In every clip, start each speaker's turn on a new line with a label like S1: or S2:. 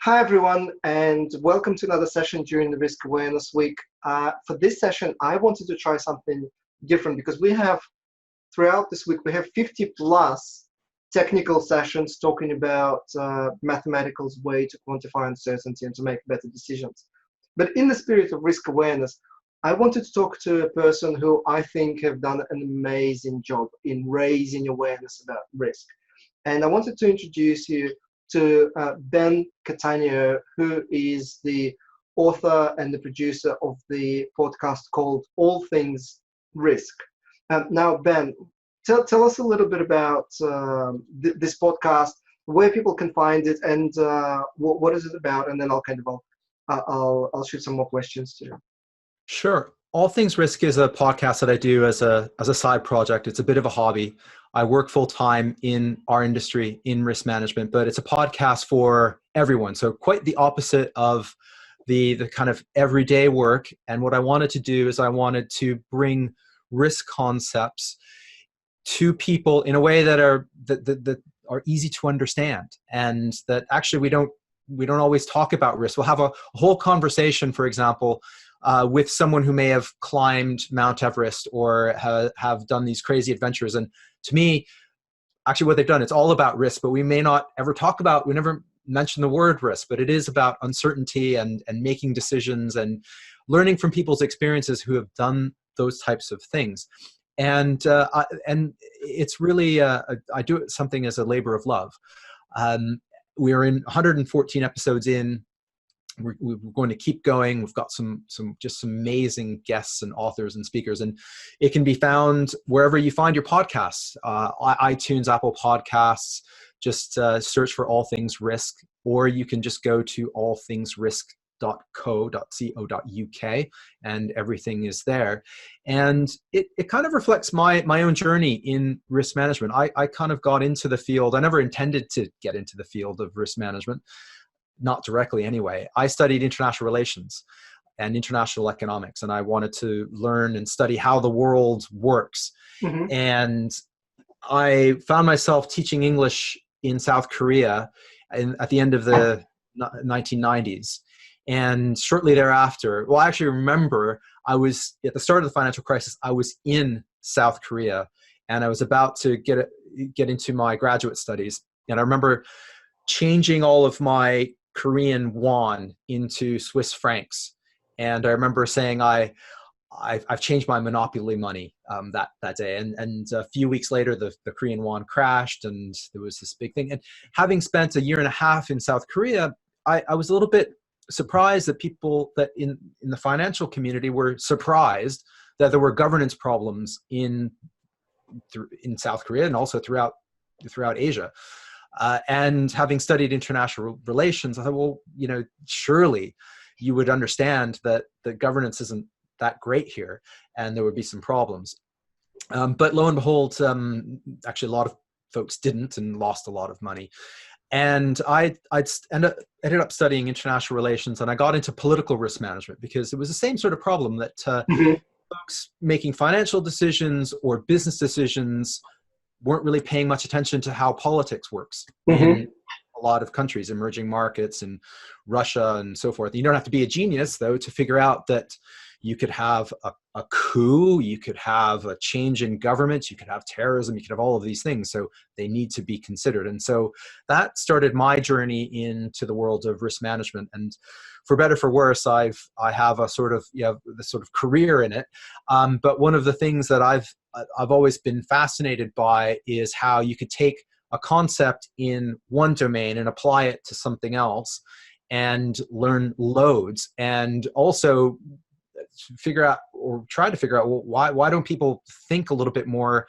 S1: Hi, everyone, and welcome to another session during the Risk Awareness Week. For this session, I wanted to try something different because throughout this week, we have 50 plus technical sessions talking about mathematical way to quantify uncertainty and to make better decisions. But in the spirit of risk awareness, I wanted to talk to a person who I think have done an amazing job in raising awareness about risk. And I wanted to introduce you to Ben Cattaneo, who is the author and the producer of the podcast called All Things Risk. Now, Ben, tell us a little bit about this podcast, where people can find it, and what is it about, and then I'll shoot some more questions to you.
S2: Sure. All Things Risk is a podcast that I do as a side project. It's a bit of a hobby. I work full-time in our industry in risk management, but it's a podcast for everyone. So quite the opposite of the kind of everyday work. And what I wanted to do is I wanted to bring risk concepts to people in a way that are easy to understand, and that actually we don't always talk about risk. We'll have a whole conversation, for example, with someone who may have climbed Mount Everest or have done these crazy adventures. And to me, actually what they've done, it's all about risk, but we may not ever we never mention the word risk, but it is about uncertainty and making decisions and learning from people's experiences who have done those types of things. And it's really, I do something as a labor of love. We are in 114 episodes in. We're going to keep going. We've got some amazing guests and authors and speakers, and it can be found wherever you find your podcasts, iTunes, Apple Podcasts. Just search for All Things Risk, or you can just go to allthingsrisk.co.uk, and everything is there. And it kind of reflects my own journey in risk management. I kind of got into the field. I never intended to get into the field of risk management. Not directly anyway. I studied international relations and international economics, and I wanted to learn and study how the world works. Mm-hmm. And I found myself teaching English in South Korea at the end of the 1990s. And shortly thereafter, well, I actually remember I was at the start of the financial crisis, I was in South Korea, and I was about to get into my graduate studies. And I remember changing all of my Korean won into Swiss francs, and I remember saying I've changed my monopoly money that day, and a few weeks later the Korean won crashed, and there was this big thing. And having spent a year and a half in South Korea, I was a little bit surprised that people that in the financial community were surprised that there were governance problems in South Korea and also throughout Asia. And having studied international relations, I thought, well, surely you would understand that the governance isn't that great here, and there would be some problems. But lo and behold, actually a lot of folks didn't and lost a lot of money. And I ended up studying international relations, and I got into political risk management because it was the same sort of problem that folks making financial decisions or business decisions weren't really paying much attention to how politics works in a lot of countries, emerging markets and Russia and so forth. You don't have to be a genius, though, to figure out that you could have a coup, you could have a change in government, you could have terrorism, you could have all of these things. So they need to be considered. And so that started my journey into the world of risk management. And for better, for worse, I have a sort of this sort of career in it. But one of the things that I've always been fascinated by is how you could take a concept in one domain and apply it to something else and learn loads, and also try to figure out, well, why don't people think a little bit more?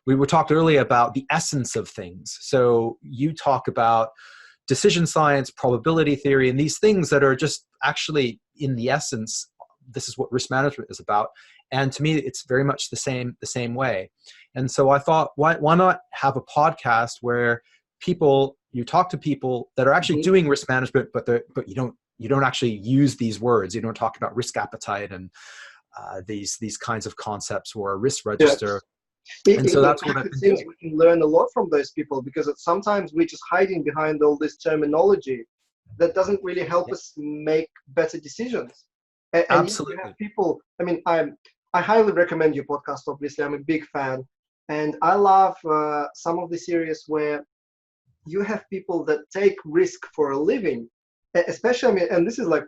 S2: We were talked earlier about the essence of things. So you talk about decision science, probability theory, and these things that are just actually in the essence, this is what risk management is about. And to me, it's very much the same way. And so I thought, why not have a podcast where you talk to people that are actually doing risk management, but you don't actually use these words. You don't talk about risk appetite and these kinds of concepts, or a risk register.
S1: And so that's what I've been doing. We can learn a lot from those people, because sometimes we're just hiding behind all this terminology that doesn't really help us make better decisions. And yet you have
S2: Absolutely.
S1: people, I mean, I highly recommend your podcast, obviously. I'm a big fan. And I love some of the series where you have people that take risk for a living, especially, I mean, and this is like,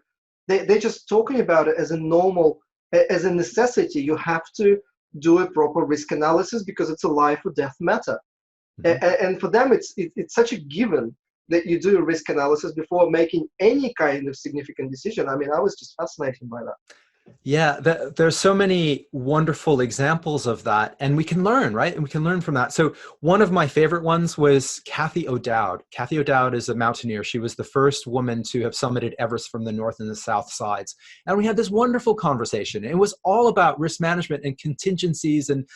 S1: they're just talking about it as a normal, as a necessity. You have to do a proper risk analysis because it's a life or death matter.
S2: Mhm.
S1: And for them, it's such a given that you do a risk analysis before making any kind of significant decision. I mean, I was just fascinated by that.
S2: Yeah, there's so many wonderful examples of that, and we can learn, right? And we can learn from that. So one of my favorite ones was Kathy O'Dowd. Kathy O'Dowd is a mountaineer. She was the first woman to have summited Everest from the north and the south sides. And we had this wonderful conversation. It was all about risk management and contingencies, and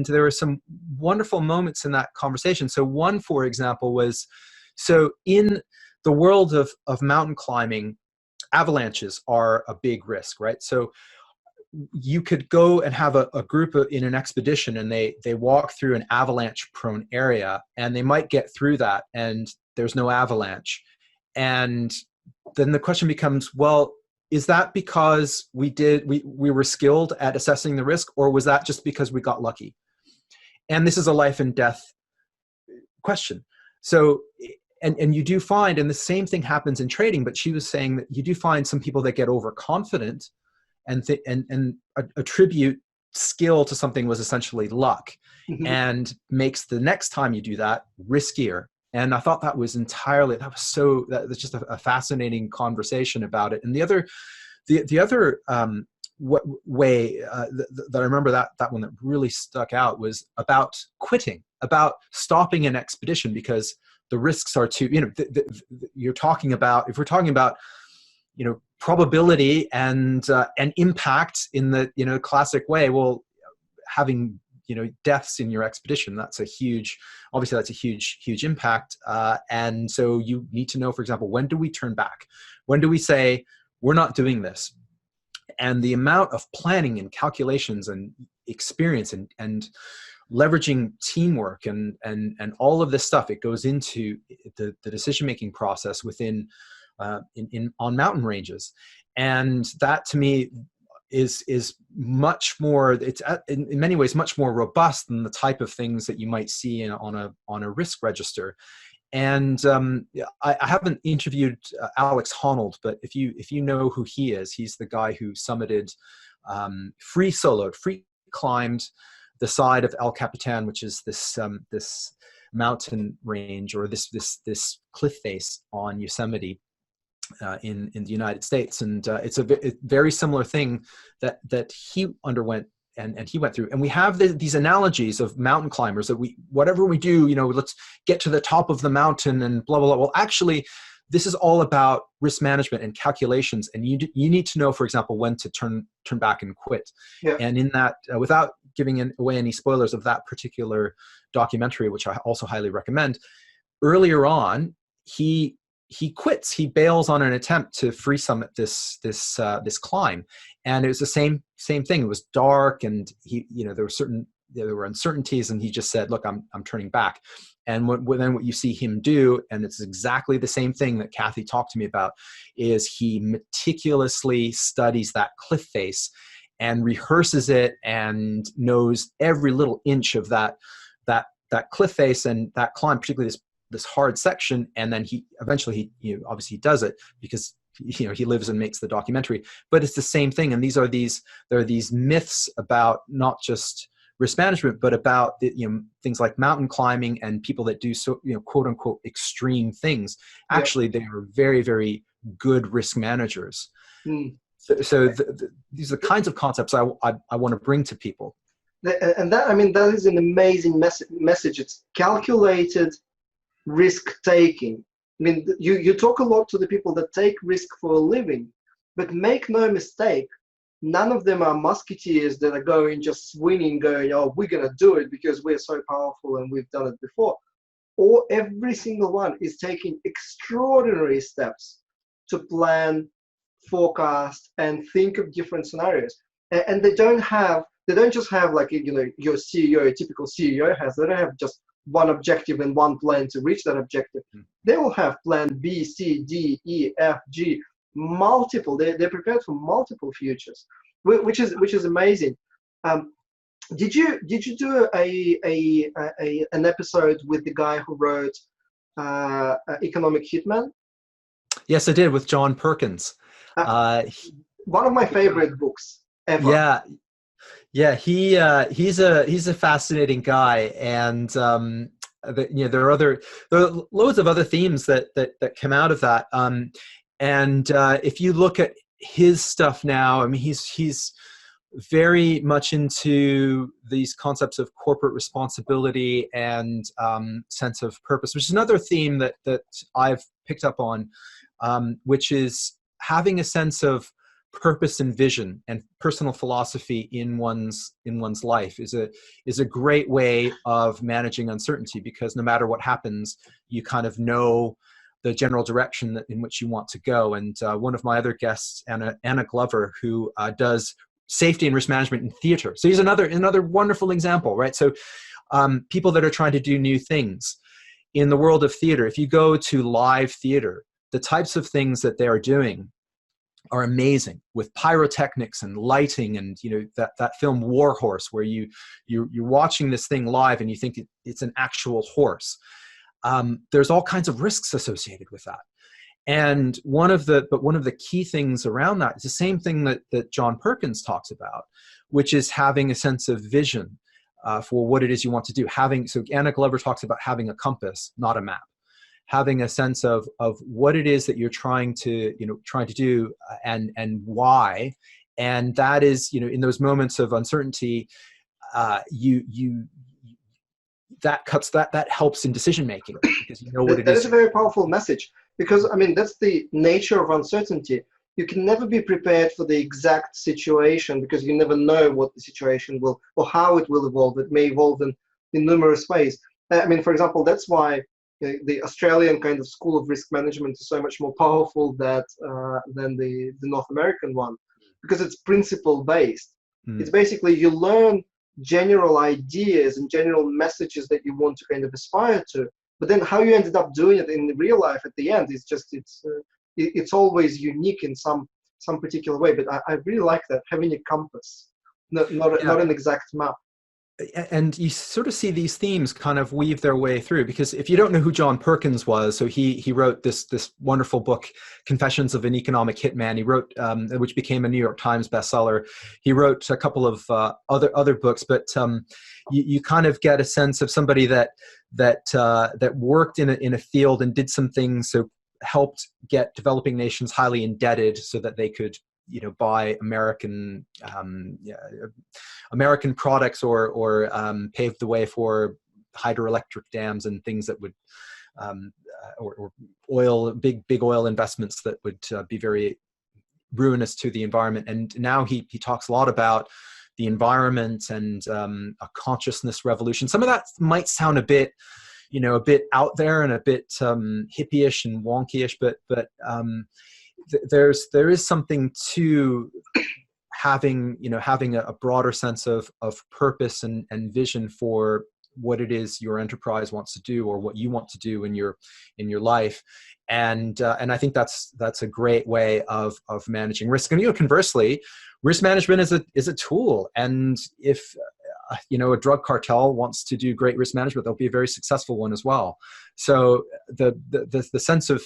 S2: there were some wonderful moments in that conversation. So one, for example, was, so in the world of mountain climbing, avalanches are a big risk, right? So you could go and have a group in an expedition, and they walk through an avalanche prone area, and they might get through that and there's no avalanche. And then the question becomes, well, is that because we were skilled at assessing the risk, or was that just because we got lucky? And this is a life and death question. So, and you do find, and the same thing happens in trading, but she was saying that you do find some people that get overconfident and attribute skill to something was essentially luck,
S1: Mhm.
S2: and makes the next time you do that riskier. And I thought that was that's just a fascinating conversation about it. And the other way that I remember, that one that really stuck out was about quitting, about stopping an expedition because the risks are too, you're talking about, if we're talking about, probability and impact in the, classic way, well, having, deaths in your expedition, that's a huge impact. And so you need to know, for example, when do we turn back? When do we say, we're not doing this? And the amount of planning and calculations and experience and leveraging teamwork and all of this stuff, it goes into the decision-making process within on mountain ranges. And that, to me, is much more, it's in many ways much more robust than the type of things that you might see on a risk register. And I haven't interviewed Alex Honnold, but if you know who he is, he's the guy who summited, free climbed the side of El Capitan, which is this mountain range, or this cliff face on Yosemite, in the United States. And it's a very similar thing that he underwent and he went through. And we have these analogies of mountain climbers that whatever we do, let's get to the top of the mountain and blah, blah, blah. Well, actually, this is all about risk management and calculations. And you need to know, for example, when to turn back and quit.
S1: Yeah.
S2: And in that, without giving away any spoilers of that particular documentary, which I also highly recommend, earlier on, he quits. He bails on an attempt to free summit this climb, and it was the same thing. It was dark, and there were uncertainties, and he just said, "Look, I'm turning back." And then what you see him do, and it's exactly the same thing that Kathy talked to me about, is he meticulously studies that cliff face and rehearses it and knows every little inch of that cliff face and that climb, particularly this hard section. And then he eventually obviously he does it because he lives and makes the documentary. But it's the same thing. And there are these myths about not just risk management, but about things like mountain climbing and people that do quote unquote extreme things.
S1: Yeah.
S2: Actually, they are very, very good risk managers.
S1: Mm.
S2: So these are the kinds of concepts I want to bring to people.
S1: And that, I mean, that is an amazing message. It's calculated risk taking. I mean, you talk a lot to the people that take risk for a living, but make no mistake, none of them are musketeers that are going just swinging, going, "Oh, we're gonna do it because we're so powerful and we've done it before." Or every single one is taking extraordinary steps to plan, forecast, and think of different scenarios. And they don't just have like your CEO, a typical CEO has. They don't have just one objective and one plan to reach that objective. They will have plan B, C, D, E, F, G, multiple. They're prepared for multiple futures, which is amazing. Did you do an episode with the guy who wrote Economic Hitman?
S2: Yes, I did, with John Perkins.
S1: One of my favorite books ever.
S2: Yeah, he's a fascinating guy, and there are loads of other themes that come out of that. And if you look at his stuff now, I mean, he's very much into these concepts of corporate responsibility and sense of purpose, which is another theme that I've picked up on, which is having a sense of purpose and vision and personal philosophy in one's life is a great way of managing uncertainty, because no matter what happens, you kind of know the general direction in which you want to go. And one of my other guests, Anna Glover, who does safety and risk management in theater. So he's another wonderful example, right? So people that are trying to do new things in the world of theater, if you go to live theater, the types of things that they are doing are amazing, with pyrotechnics and lighting, and that film War Horse, where you're watching this thing live and you think it's an actual horse. There's all kinds of risks associated with that. And one of the key things around that is the same thing that John Perkins talks about, which is having a sense of vision for what it is you want to do. So Anna Glover talks about having a compass, not a map. Having a sense of what it is that you're trying to do and why. And that is, in those moments of uncertainty, that helps in decision making, because you know what it is.
S1: That is a very powerful message, because I mean, that's the nature of uncertainty. You can never be prepared for the exact situation, because you never know what the situation will, or how it will evolve. It may evolve in numerous ways. I mean, for example, that's why the Australian kind of school of risk management is so much more powerful than the North American one, because it's principle based. It's basically, you learn general ideas and general messages that you want to kind of aspire to, but then how you ended up doing it in real life at the end is just it's always unique in some particular way. But I really like that, having a compass, not an exact map.
S2: And you sort of see these themes kind of weave their way through, because if you don't know who John Perkins was, so he wrote this wonderful book, Confessions of an Economic Hitman. He wrote, which became a New York Times bestseller. He wrote a couple of other books, but you kind of get a sense of somebody that worked in a field and did some things, so helped get developing nations highly indebted so that they could buy American products, or paved the way for hydroelectric dams and things that would, or big oil investments that would be very ruinous to the environment. And now he talks a lot about the environment and a consciousness revolution. Some of that might sound a bit out there and a bit hippie-ish and wonky-ish, but there is something to having a broader sense of purpose and vision for what it is your enterprise wants to do, or what you want to do in your life. And I think that's a great way of managing risk. And conversely, risk management is a tool. And if a drug cartel wants to do great risk management, they'll be a very successful one as well. So the sense of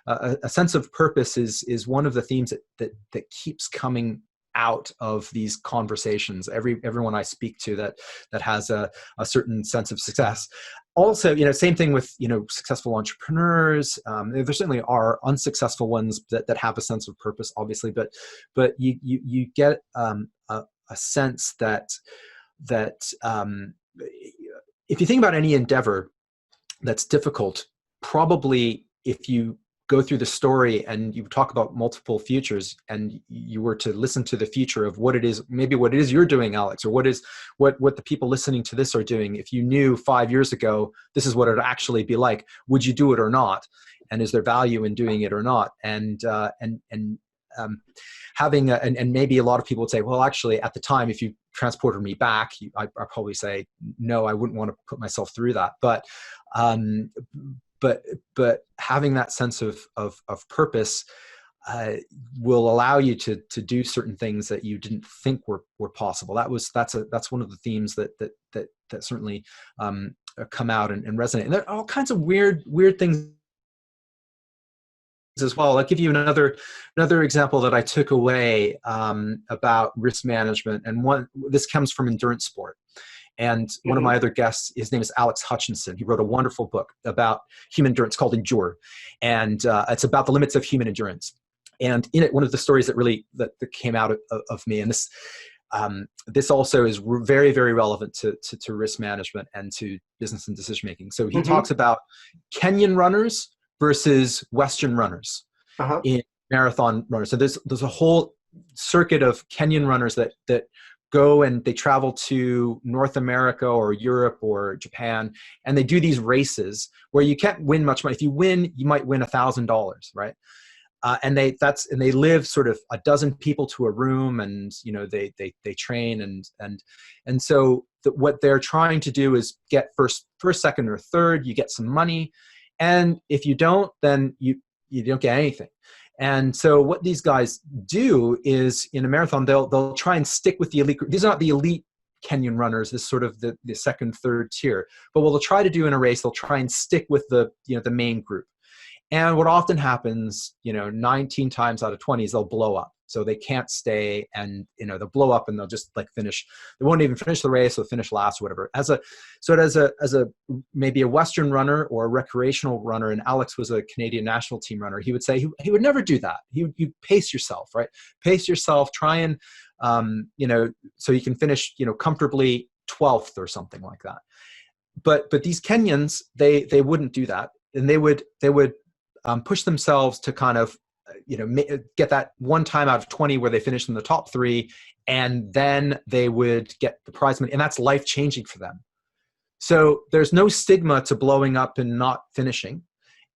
S2: a sense of purpose is one of the themes that keeps coming out of these conversations. Everyone I speak to that has a certain sense of success. Also, same thing with successful entrepreneurs. There certainly are unsuccessful ones that have a sense of purpose, obviously, but you get a sense that if you think about any endeavor that's difficult, probably if you go through the story and you talk about multiple futures, and you were to listen to the future of what it is you're doing, Alex, or what the people listening to this are doing, if you knew 5 years ago this is what it would actually be like, would you do it or not? And is there value in doing it or not? And having and maybe a lot of people would say, well, actually, at the time, if you transported me back, I'd probably say no, I wouldn't want to put myself through that. But having that sense of purpose will allow you to do certain things that you didn't think were possible. That's one of the themes that certainly come out and resonate. And there are all kinds of weird things as well. I'll give you another example that I took away about risk management, and this comes from endurance sport. And one of my other guests, his name is Alex Hutchinson. He wrote a wonderful book about human endurance called Endure, and it's about the limits of human endurance. And in it, one of the stories that came out of me, and this also is very, very relevant to risk management and to business and decision making. So he talks about Kenyan runners versus Western runners in marathon runners. So there's a whole circuit of Kenyan runners that go and they travel to North America or Europe or Japan, and they do these races where you can't win much money. If you win, you might win $1,000, right? And they live sort of a dozen people to a room, and they train and so what they're trying to do is get first, second, or third. You get some money, and if you don't, then you don't get anything. And so what these guys do is, in a marathon, they'll try and stick with the elite group. These are not the elite Kenyan runners, this sort of the second, third tier. But what they'll try to do in a race, they'll try and stick with the main group. And what often happens, 19 times out of 20 is they'll blow up. So they can't stay, and they'll blow up and they'll just finish. They won't even finish the race. They'll finish last or whatever. As a maybe a Western runner or a recreational runner, and Alex was a Canadian national team runner, he would say he would never do that. You pace yourself, right? Pace yourself. Try and so you can finish comfortably 12th or something like that. But these Kenyans, they wouldn't do that, and they would push themselves to kind of get that one time out of 20 where they finished in the top 3, and then they would get the prize money, and that's life-changing for them. So there's no stigma to blowing up and not finishing.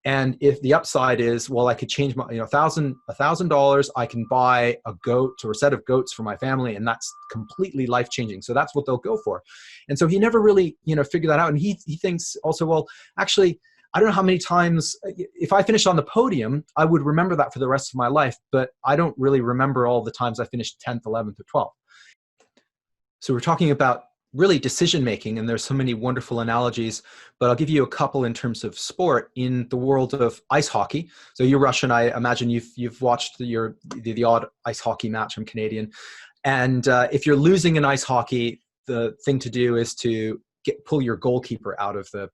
S2: And if the upside is, well, I could change my $1,000, I can buy a goat or a set of goats for my family, and that's completely life-changing. So that's what they'll go for. And so he never really figured that out. And he thinks also, well, actually, I don't know how many times, if I finished on the podium, I would remember that for the rest of my life, but I don't really remember all the times I finished 10th, 11th, or 12th. So we're talking about really decision-making, and there's so many wonderful analogies, but I'll give you a couple in terms of sport. In the world of ice hockey, so you're Russian, I imagine you've watched the odd ice hockey match. I'm Canadian. And if you're losing in ice hockey, the thing to do is to pull your goalkeeper out of the,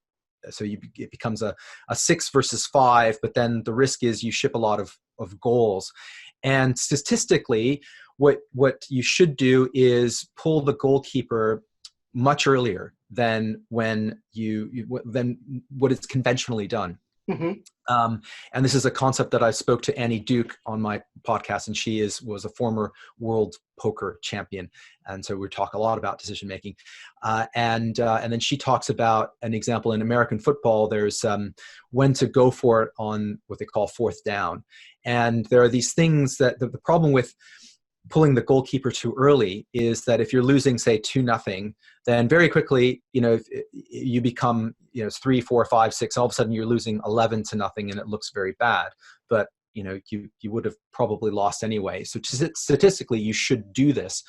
S2: so it becomes a 6 versus 5, but then the risk is you ship a lot of goals. And statistically, what you should do is pull the goalkeeper much earlier than when than what is conventionally done. And this is a concept that I spoke to Annie Duke on my podcast, and she was a former world poker champion, and so we talk a lot about decision making. And then she talks about an example in American football. There's when to go for it on what they call fourth down, and there are these things that the problem with pulling the goalkeeper too early is that if you're losing, say, 2-0, then very quickly, you become, 3, 4, 5, 6. All of a sudden, you're losing 11-0, and it looks very bad. But you would have probably lost anyway. So statistically, you should do this.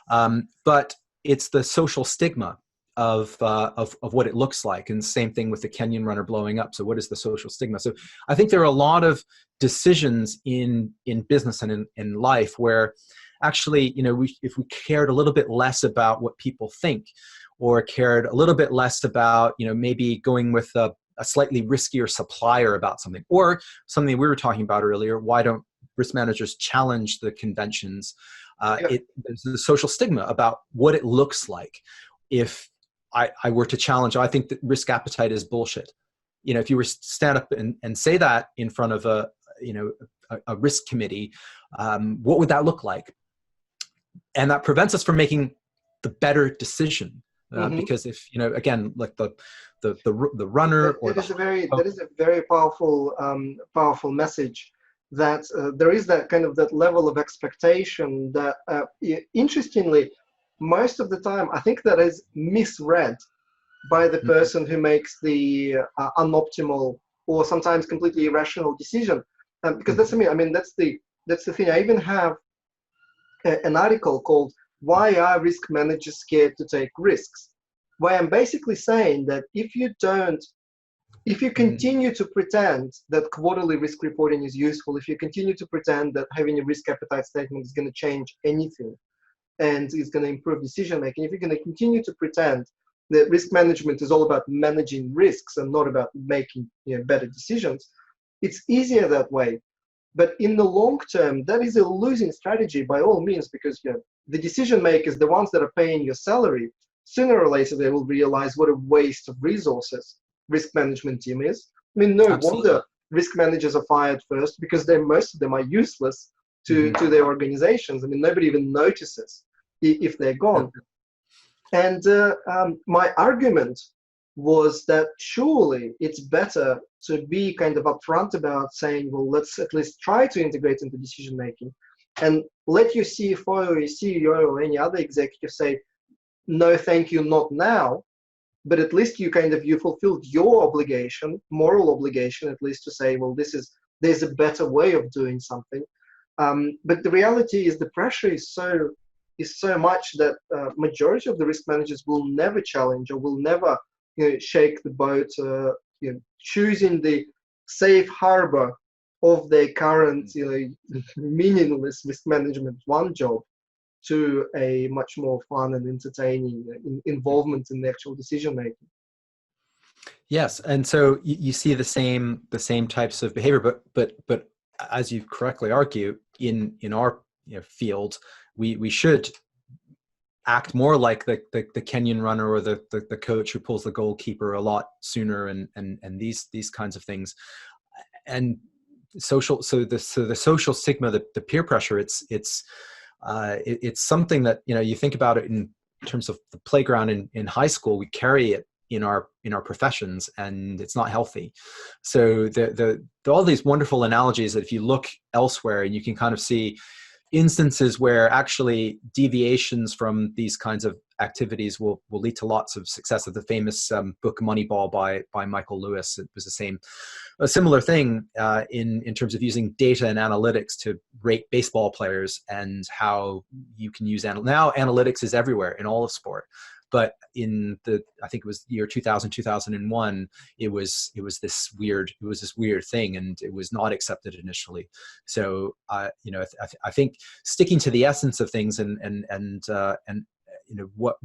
S2: But it's the social stigma of what it looks like, and same thing with the Kenyan runner blowing up. So what is the social stigma? So I think there are a lot of decisions in business and in life where actually, if we cared a little bit less about what people think, or cared a little bit less about, maybe going with a slightly riskier supplier about something, or something we were talking about earlier, why don't risk managers challenge the conventions? There's the social stigma about what it looks like. If I were to challenge, I think that risk appetite is bullshit. If you were to stand up and say that in front of a risk committee, what would that look like? And that prevents us from making the better decision, because if again, like the runner,
S1: that is a very powerful message. that there is that kind of that level of expectation that, interestingly, most of the time, I think that is misread by the
S2: Mhm.
S1: person who makes the unoptimal or sometimes completely irrational decision. Because that's
S2: Mhm.
S1: me. I mean, that's the thing. I even have an article called "Why Are Risk Managers Scared to Take Risks?" where I'm basically saying that if you
S2: Mhm.
S1: continue to pretend that quarterly risk reporting is useful, if you continue to pretend that having a risk appetite statement is going to change anything and is going to improve decision making, if you're going to continue to pretend that risk management is all about managing risks and not about making better decisions, it's easier that way. But in the long term, that is a losing strategy by all means, because the decision makers, the ones that are paying your salary, sooner or later they will realize what a waste of resources risk management team is. I mean, no wonder
S2: Absolutely.
S1: risk managers are fired first, because most of them are useless
S2: Mhm.
S1: to their organizations. I mean, nobody even notices if they're gone. And my argument was that surely it's better to be kind of upfront about saying, well, let's at least try to integrate into decision making, and let your CFO or your CEO or any other executive say, no, thank you, not now. But at least you fulfilled your obligation, moral obligation, at least to say, well, there's a better way of doing something. But the reality is the pressure is so much that majority of the risk managers will never challenge or will never shake the boat, choosing the safe harbor of their current meaningless risk management one job to a much more fun and entertaining involvement in the actual decision making.
S2: Yes, and so you see the same types of behavior, but as you correctly argue, in our field, we should act more like the Kenyan runner or the coach who pulls the goalkeeper a lot sooner, and these kinds of things. And the social stigma, the peer pressure, it's something that you think about it in terms of the playground in high school. We carry it in our professions, and it's not healthy. So all these wonderful analogies that if you look elsewhere, and you can kind of see instances where actually deviations from these kinds of activities will lead to lots of success. Of the famous book Moneyball by Michael Lewis, it was a similar thing in terms of using data and analytics to rate baseball players, and how you can use now analytics is everywhere in all of sport. But I think it was year 2000, 2001, it was this weird thing, and it was not accepted initially. So I think sticking to the essence of things, and what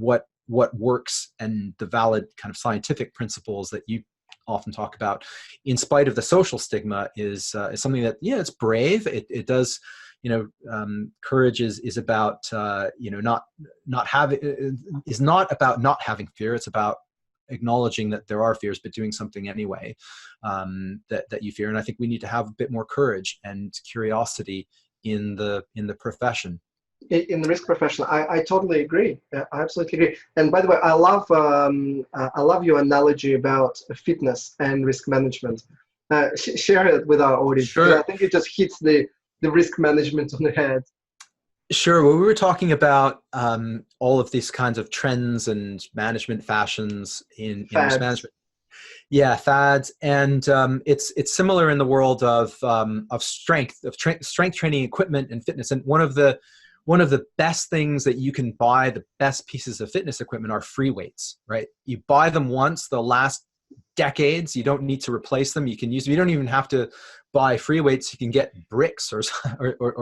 S2: works, and the valid kind of scientific principles that you often talk about, in spite of the social stigma, is something that it's brave. It does. Courage is about not having is not about not having fear. It's about acknowledging that there are fears, but doing something anyway, that you fear. And I think we need to have a bit more courage and curiosity in the profession.
S1: In the risk profession, I totally agree. I absolutely agree. And by the way, I love your analogy about fitness and risk management. Share it with our audience, because I
S2: Sure.
S1: think it just hits the risk management on the head.
S2: Sure. Well, we were talking about all of these kinds of trends and management fashions in risk
S1: Fads.
S2: management. Yeah, fads, and it's similar in the world of strength training equipment and fitness. And one of the best things that you can buy, the best pieces of fitness equipment, are free weights. Right? You buy them once; they'll last decades. You don't need to replace them. You can use them. You don't even have to buy free weights. You can get bricks or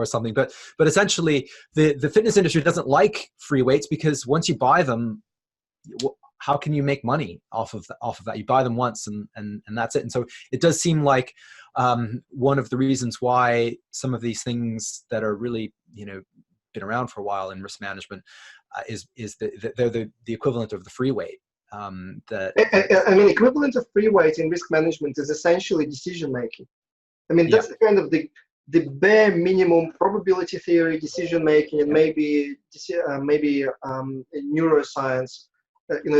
S2: something. But essentially, the fitness industry doesn't like free weights, because once you buy them, how can you make money off of that? You buy them once, and that's it. And so it does seem like one of the reasons why some of these things that are really been around for a while in risk management is that they're the equivalent of the free weight.
S1: I mean, equivalent of free weight in risk management is essentially decision making. I mean,
S2: Yeah.
S1: that's the kind of the bare minimum probability theory, decision making, and maybe neuroscience.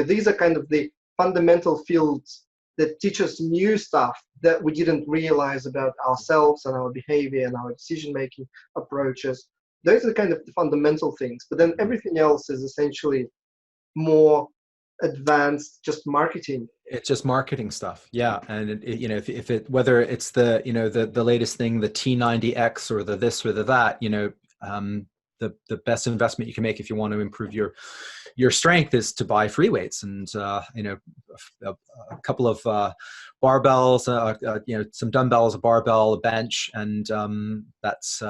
S1: These are kind of the fundamental fields that teach us new stuff that we didn't realize about ourselves and our behavior and our decision-making approaches. Those are kind of the fundamental things. But then everything else is essentially more advanced, just marketing.
S2: It's just marketing stuff. Yeah. And you know, if it, whether it's the, you know, the latest thing, the T90X or the this or the that, you know, the best investment you can make if you want to improve your strength is to buy free weights and, you know, a couple of barbells, you know, some dumbbells, a barbell, a bench. And that's,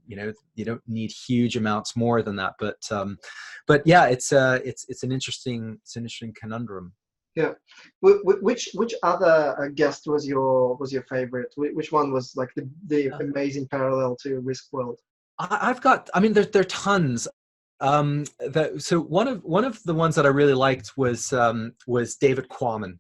S2: you know, you don't need huge amounts more than that. But yeah, it's an interesting conundrum.
S1: Yeah. Which other guest was your favorite? Which one was like the amazing parallel to Risk World?
S2: I've got, I mean, there are tons. So one of the ones that I really liked was David Quammen.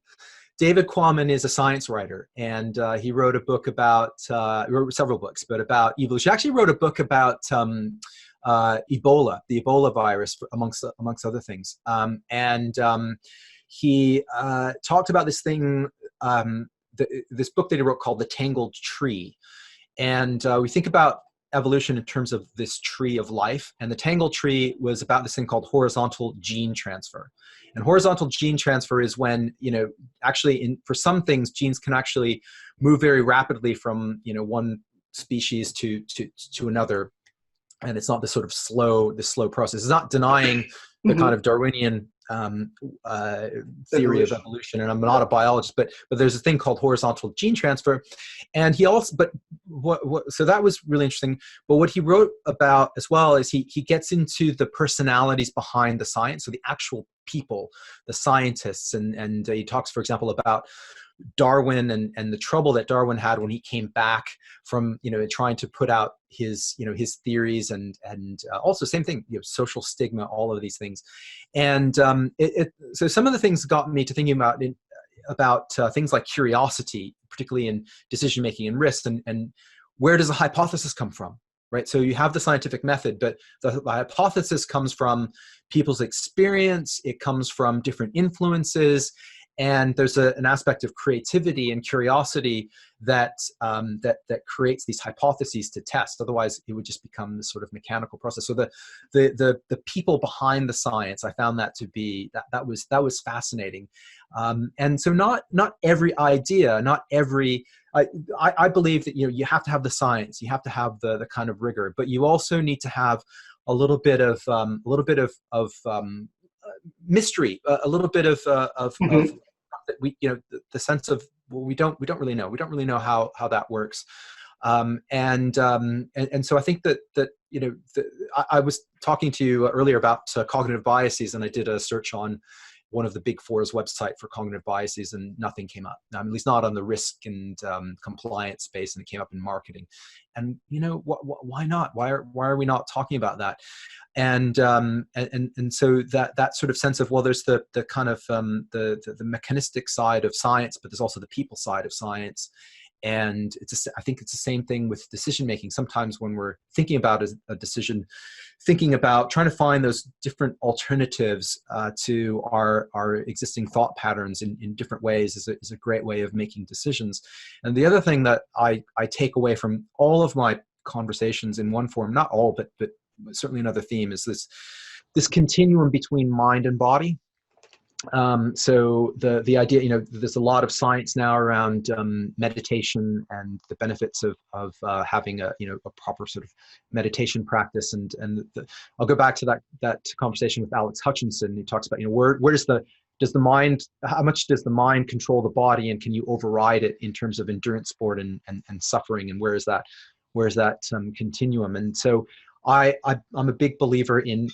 S2: David Quammen is a science writer, and he wrote a book about, he wrote several books, but about evolution. He actually wrote a book about Ebola, the Ebola virus, amongst other things. He talked about this thing, this book that he wrote called The Tangled Tree. And we think about evolution in terms of this tree of life. And the tangled tree was about this thing called horizontal gene transfer. And horizontal gene transfer is when, you know, actually for some things, genes can actually move very rapidly from, you know, one species to another. And it's not this sort of slow process. It's not denying the kind of Darwinian theory of evolution, and I'm not a biologist, but there's a thing called horizontal gene transfer. And he also, so that was really interesting. But what he wrote about as well is he gets into the personalities behind the science, so the actual people, the scientists, and he talks, for example, about Darwin and the trouble that Darwin had when he came back from, you know, trying to put out his, you know, his theories and also same thing, you know, social stigma, all of these things. And so some of the things got me to thinking about things like curiosity, particularly in decision making and risk, and where does a hypothesis come from, right? So you have the scientific method, but the hypothesis comes from people's experience. It comes from different influences. And there's an aspect of creativity and curiosity that creates these hypotheses to test. Otherwise, it would just become this sort of mechanical process. So the people behind the science, I found that to be that was fascinating. And so not every idea, not every. I believe that, you know, you have to have the science, you have to have the kind of rigor, but you also need to have a little bit of mystery, a little bit of we, you know, the sense of, well, we don't really know how that works. And so I think that you know, I was talking to you earlier about cognitive biases, and I did a search on one of the Big Four's website for cognitive biases, and nothing came up. At least not on the risk and compliance space, and it came up in marketing. And you know, why not? Why are we not talking about that? And so that sort of sense of, well, there's the kind of the mechanistic side of science, but there's also the people side of science. And I think it's the same thing with decision making. Sometimes when we're thinking about a decision, thinking about trying to find those different alternatives to our existing thought patterns in different ways is a great way of making decisions. And the other thing that I take away from all of my conversations in one form, not all, but certainly another theme, is this continuum between mind and body. So the idea, you know, there's a lot of science now around meditation and the benefits of having a proper sort of meditation practice. And I'll go back to that conversation with Alex Hutchinson. He talks about, you know, where does the mind, how much does the mind control the body, and can you override it in terms of endurance sport and suffering, and where is that continuum? And so I'm a big believer in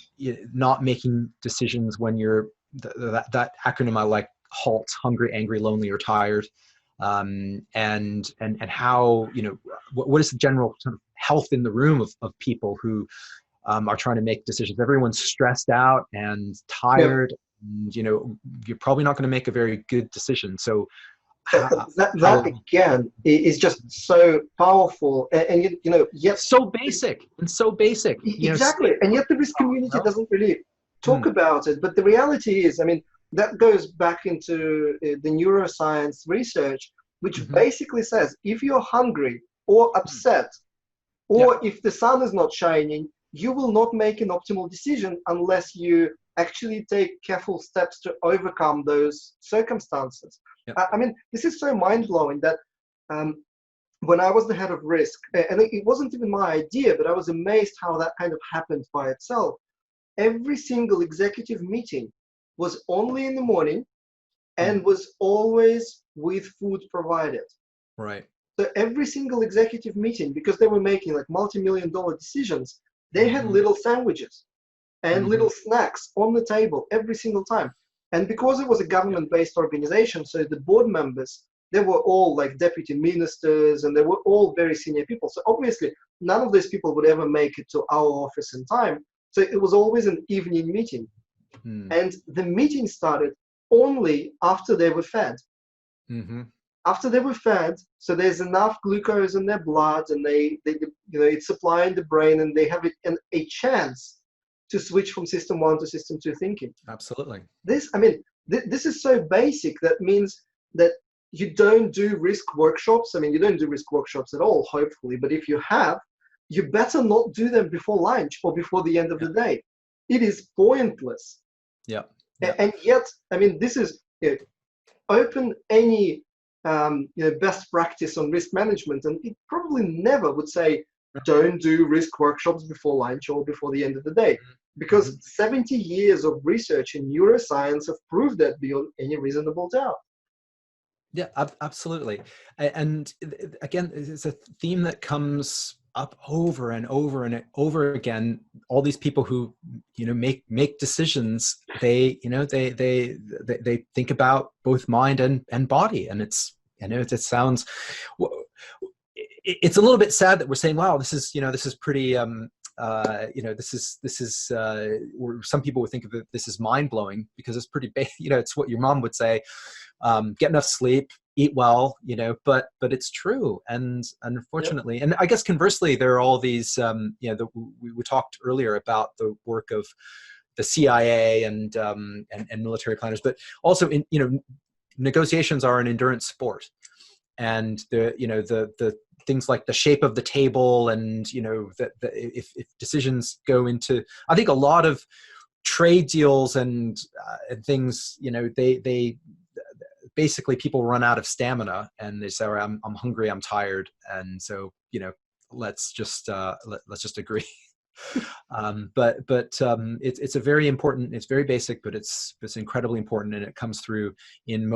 S2: not making decisions when you're that acronym I like: HALT, hungry, angry, lonely, or tired. And how, you know, what is the general sort of health in the room of people who are trying to make decisions? Everyone's stressed out and tired. Yep. And, you know, you're probably not going to make a very good decision. So
S1: that again is just so powerful, and you know, yet
S2: so basic.
S1: Exactly, and yet the risk community doesn't really talk about it. But the reality is, I mean, that goes back into the neuroscience research, which
S2: Hmm.
S1: basically says if you're hungry or upset,
S2: Yeah.
S1: or if the sun is not shining, you will not make an optimal decision unless you actually take careful steps to overcome those circumstances.
S2: Yeah.
S1: I mean, this is so mind-blowing that when I was the head of risk, and it wasn't even my idea, but I was amazed how that kind of happened by itself. Every single executive meeting was only in the morning and was always with food provided.
S2: Right.
S1: So every single executive meeting, because they were making like multi-million dollar decisions, they had
S2: Hmm.
S1: little sandwiches and
S2: Hmm.
S1: little snacks on the table every single time. And because it was a government-based organization, so the board members, they were all like deputy ministers and they were all very senior people. So obviously, none of those people would ever make it to our office in time. So it was always an evening meeting.
S2: Hmm.
S1: And the meeting started only after they were fed.
S2: Hmm.
S1: After they were fed, so there's enough glucose in their blood, and they it's supplying the brain, and they have a chance to switch from system one to system two thinking.
S2: Absolutely.
S1: This, I mean, this is so basic. That means that you don't do risk workshops. I mean, you don't do risk workshops at all, hopefully. But if you have, you better not do them before lunch or before the end of
S2: Yeah.
S1: the day. It is pointless.
S2: Yeah. Yeah.
S1: And yet, I mean, this is open any best practice on risk management, and it probably never would say don't do risk workshops before lunch or before the end of the day, because 70 years of research in neuroscience have proved that beyond any reasonable doubt.
S2: Yeah, absolutely. And again, it's a theme that comes up over and over and over again. All these people who, make decisions, they think about both mind and body. And it sounds, it's a little bit sad that we're saying, wow, this is pretty, this is or some people would think of it, this is mind blowing, because it's pretty, it's what your mom would say. Get enough sleep, eat well, but it's true. And unfortunately,
S1: Yep.
S2: and I guess conversely, there are all these, we talked earlier about the work of the CIA and military planners, but also negotiations are an endurance sport. And the things like the shape of the table, and if decisions go into, I think a lot of trade deals and things, they basically, people run out of stamina and they say, all right, I'm hungry, I'm tired, and so let's just agree. But it's a very important, it's very basic, but it's incredibly important, and it comes through in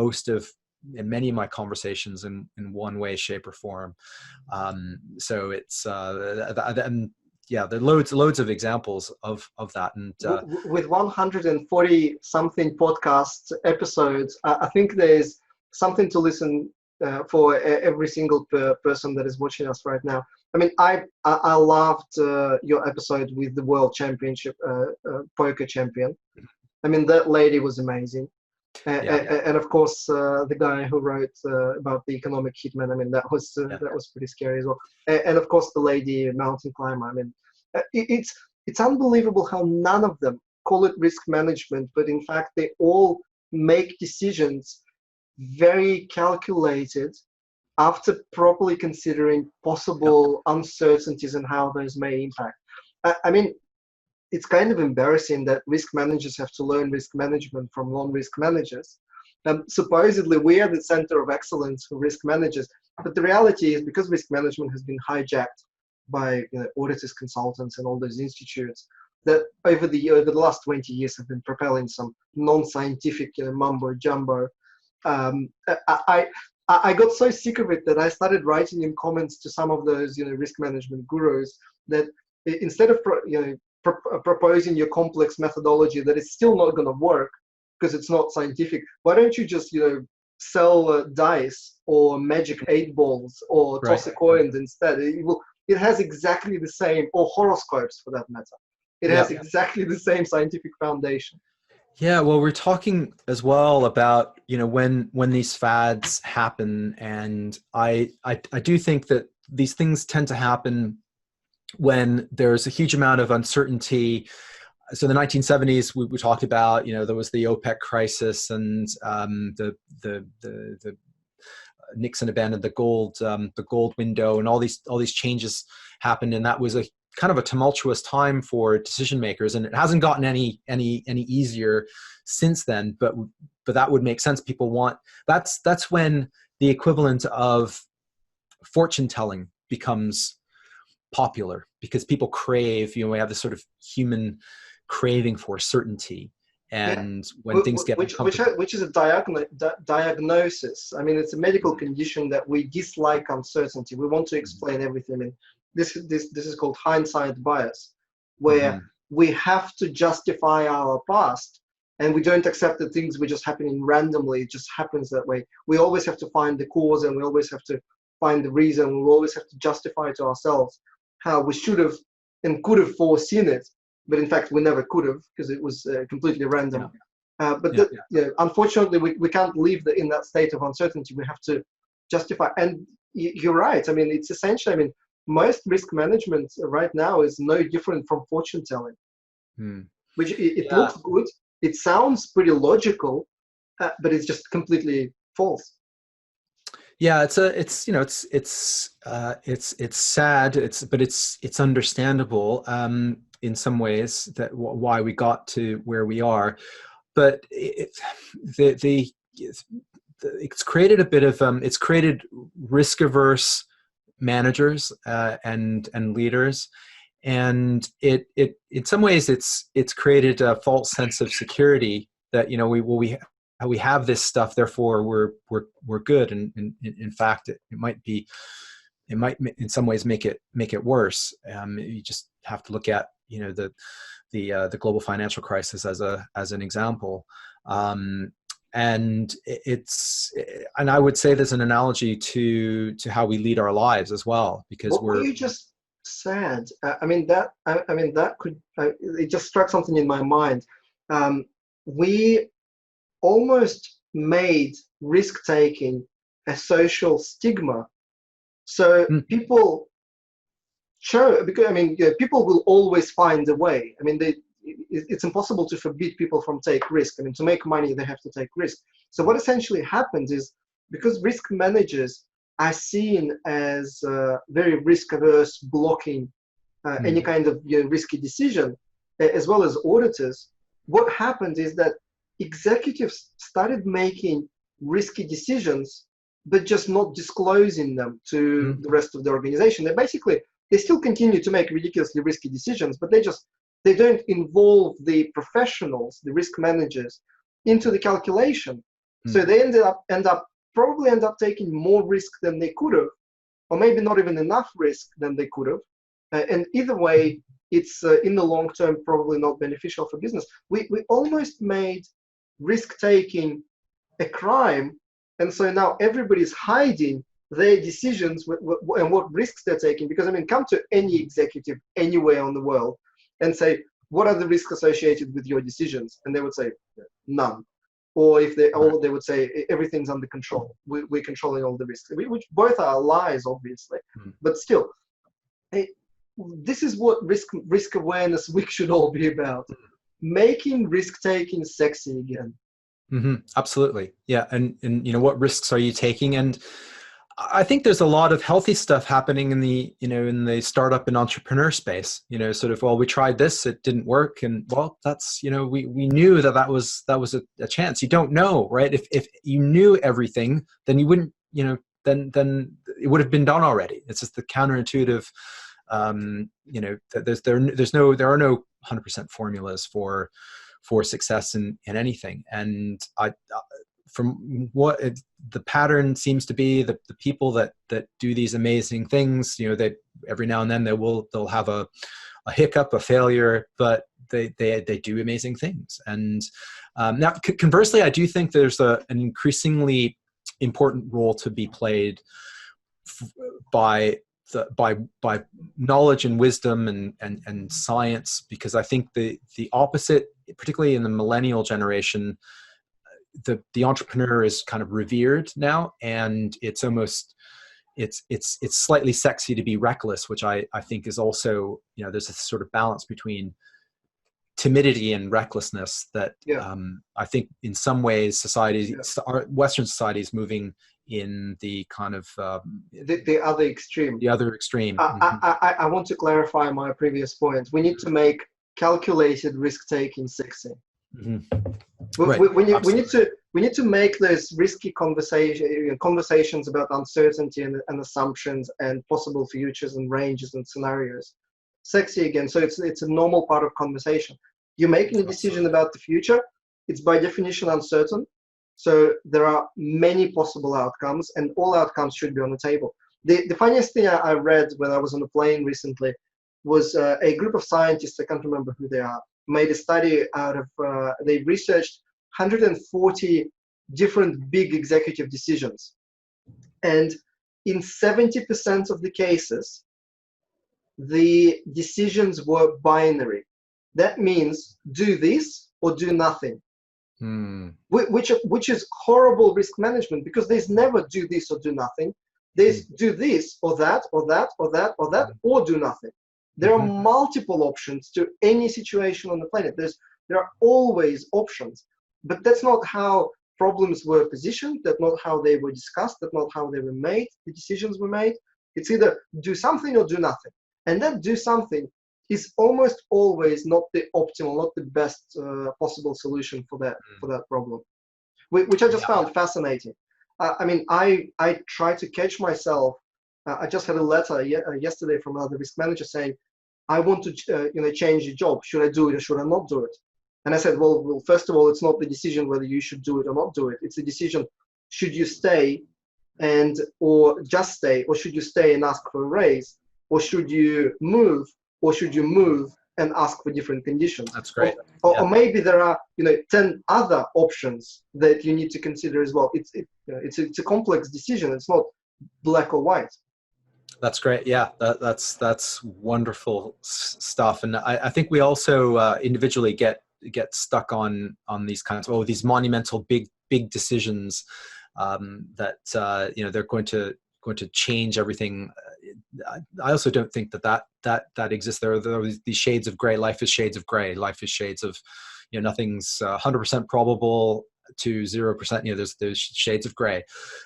S2: many of my conversations in one way, shape, or form. So it's and yeah, there are loads of examples of that. And
S1: With 140 something podcast episodes, I think there's something to listen for every single person that is watching us right now. I mean, I loved your episode with the world championship poker champion. I mean, that lady was amazing.
S2: yeah,
S1: And of course, the guy who wrote about the economic hitman. I mean, that was pretty scary as well. And of course, the lady mountain climber. I mean, it's unbelievable how none of them call it risk management, but in fact, they all make decisions very calculated after properly considering
S2: yeah,
S1: possible uncertainties and how those may impact. I mean, it's kind of embarrassing that risk managers have to learn risk management from non-risk managers. Supposedly, we are the center of excellence for risk managers, but the reality is, because risk management has been hijacked by auditors, consultants, and all those institutes, that over the last 20 years have been propelling some non-scientific mumbo jumbo. I got so sick of it that I started writing in comments to some of those risk management gurus that instead of proposing your complex methodology that is still not going to work because it's not scientific, why don't you just sell dice or magic 8 balls or
S2: right.
S1: toss a coins instead? It has exactly the same, or horoscopes for that matter. It
S2: Yeah.
S1: has exactly the same scientific foundation.
S2: Yeah, well, we're talking as well about when these fads happen, and I do think that these things tend to happen when there's a huge amount of uncertainty. so the 1970s, we talked about, there was the OPEC crisis, and the Nixon abandoned the gold window, and all these changes happened, and that was a kind of a tumultuous time for decision makers, and it hasn't gotten any easier since then. But that would make sense. People want that's when the equivalent of fortune telling becomes popular, because people crave, we have this sort of human craving for certainty, and when things get uncomfortable.
S1: Which is a diagnosis. I mean, it's a medical condition that we dislike uncertainty. We want to explain everything. And this is called hindsight bias, where we have to justify our past, and we don't accept that things were just happening randomly. It just happens that way. We always have to find the cause, and we always have to find the reason. We always have to justify to ourselves how we should have and could have foreseen it, but in fact we never could have, because it was completely random. Unfortunately, we can't live in that state of uncertainty. We have to justify. And you're right. I mean, it's essentially, I mean, most risk management right now is no different from fortune telling, which it looks good. It sounds pretty logical, but it's just completely false.
S2: Yeah, it's sad. But it's understandable in some ways, that why we got to where we are. But it's created a bit of it's created risk averse managers and leaders, and it in some ways it's created a false sense of security that we have this stuff, therefore we're good, and in fact it might in some ways make it worse. You just have to look at the global financial crisis as an example, and I would say there's an analogy to how we lead our lives as well, because
S1: what you just said, that could it just struck something in my mind. We almost made risk-taking a social stigma. So people people will always find a way. I mean, it's impossible to forbid people from take risk. I mean, to make money, they have to take risk. So what essentially happens is, because risk managers are seen as very risk-averse, blocking any kind of risky decision, as well as auditors, what happened is that executives started making risky decisions, but just not disclosing them to the rest of the organization. They still continue to make ridiculously risky decisions, but they don't involve the professionals, the risk managers, into the calculation. So they end up taking more risk than they could have, or maybe not even enough risk than they could have. And either way, it's in the long term probably not beneficial for business. We almost made risk-taking a crime, and so now everybody's hiding their decisions and what risks they're taking. Because, I mean, come to any executive anywhere in the world and say, what are the risks associated with your decisions? And they would say, none. Or if they would say, everything's under control. We're controlling all the risks, which both are lies, obviously. But still, this is what risk awareness week should all be about. Making risk-taking sexy again.
S2: Absolutely. Yeah. And what risks are you taking? And I think there's a lot of healthy stuff happening in the startup and entrepreneur space, sort of, well, we tried this, it didn't work. And well, that's, we knew that was a chance. You don't know, right? If you knew everything, then you wouldn't, then it would have been done already. It's just the counterintuitive, that there are no 100% formulas for success in anything. And from what the pattern seems to be, the people that do these amazing things, they every now and then they'll have a hiccup, a failure, but they do amazing things. And now conversely, I do think there's an increasingly important role to be played by knowledge and wisdom and science, because I think the opposite, particularly in the millennial generation, the entrepreneur is kind of revered now, and it's almost it's slightly sexy to be reckless, which I think is also, there's a sort of balance between timidity and recklessness that
S1: Yeah.
S2: I think in some ways society,
S1: Yeah.
S2: our Western society is moving in the kind of
S1: The other extreme.
S2: the other extreme.
S1: I want to clarify my previous point. We need to make calculated risk-taking sexy.
S2: Right.
S1: We need to make those risky conversations about uncertainty and assumptions and possible futures and ranges and scenarios sexy again. So it's a normal part of conversation. You're making a decision about the future. It's by definition uncertain. So there are many possible outcomes, and all outcomes should be on the table. The funniest thing I read when I was on a plane recently was a group of scientists, I can't remember who they are, made a study out of, they researched 140 different big executive decisions. And in 70% of the cases, the decisions were binary. That means do this or do nothing. Which is horrible risk management, because there's never do this or do nothing. There's do this or that or that or that or that or do nothing. There are multiple options to any situation on the planet. There are always options, but that's not how problems were positioned. That's not how they were discussed. That's not how they were made. The decisions were made. It's either do something or do nothing. And that do something is almost always not the optimal, not the best possible solution for that problem, which I just found fascinating. I mean, I try to catch myself. I just had a letter yesterday from another risk manager saying, I want to change the job. Should I do it or should I not do it? And I said, well, first of all, it's not the decision whether you should do it or not do it. It's the decision, should you stay or just stay, or should you stay and ask for a raise, or should you move, or should you move and ask for different conditions?
S2: That's great.
S1: Or maybe there are 10 other options that you need to consider as well. It's a complex decision. It's not black or white.
S2: That's great. Yeah, that's wonderful stuff. And I think we also individually get stuck on these kinds of these monumental big decisions that they're going to change everything. I also don't think that exists. There are these shades of gray. Life is shades of gray. Life is shades of, nothing's 100% probable to 0%. There's shades of gray.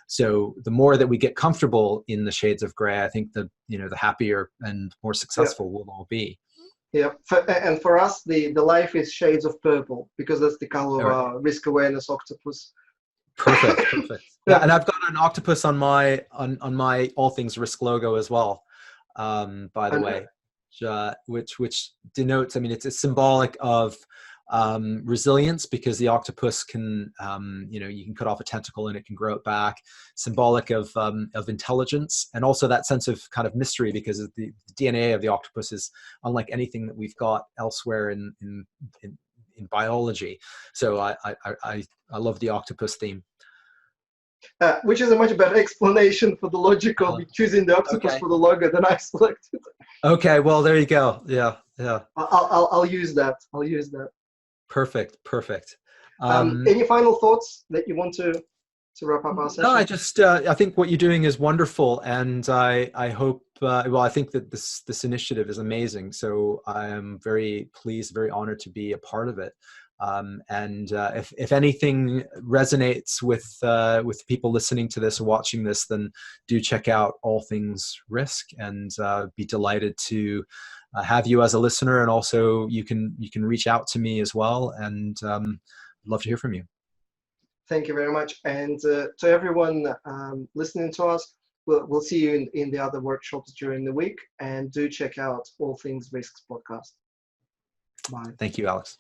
S2: So the more that we get comfortable in the shades of gray, I think the happier and more successful we'll all be.
S1: Yeah, and for us, the life is shades of purple, because that's the color of our risk awareness octopus.
S2: Perfect. Yeah, and I've got an octopus on my All Things Risk logo as well. By the way, which denotes. I mean, it's symbolic of resilience, because the octopus can, you can cut off a tentacle and it can grow it back. Symbolic of intelligence, and also that sense of kind of mystery, because the DNA of the octopus is unlike anything that we've got elsewhere in biology. So I love the octopus theme.
S1: Which is a much better explanation for the logic of choosing the octopus for the logo than I selected.
S2: Okay, well, there you go. Yeah.
S1: I'll use that.
S2: Perfect.
S1: Any final thoughts that you want to wrap up our session?
S2: No, I think what you're doing is wonderful, and I hope. I think that this initiative is amazing. So I am very pleased, very honored to be a part of it. And if anything resonates with people listening to this or watching this, then do check out All Things Risk, and be delighted to have you as a listener. And also you can reach out to me as well, and love to hear from you.
S1: Thank you very much. And to everyone listening to us, we'll see you in the other workshops during the week, and do check out All Things Risks podcast. Bye.
S2: Thank you, Alex.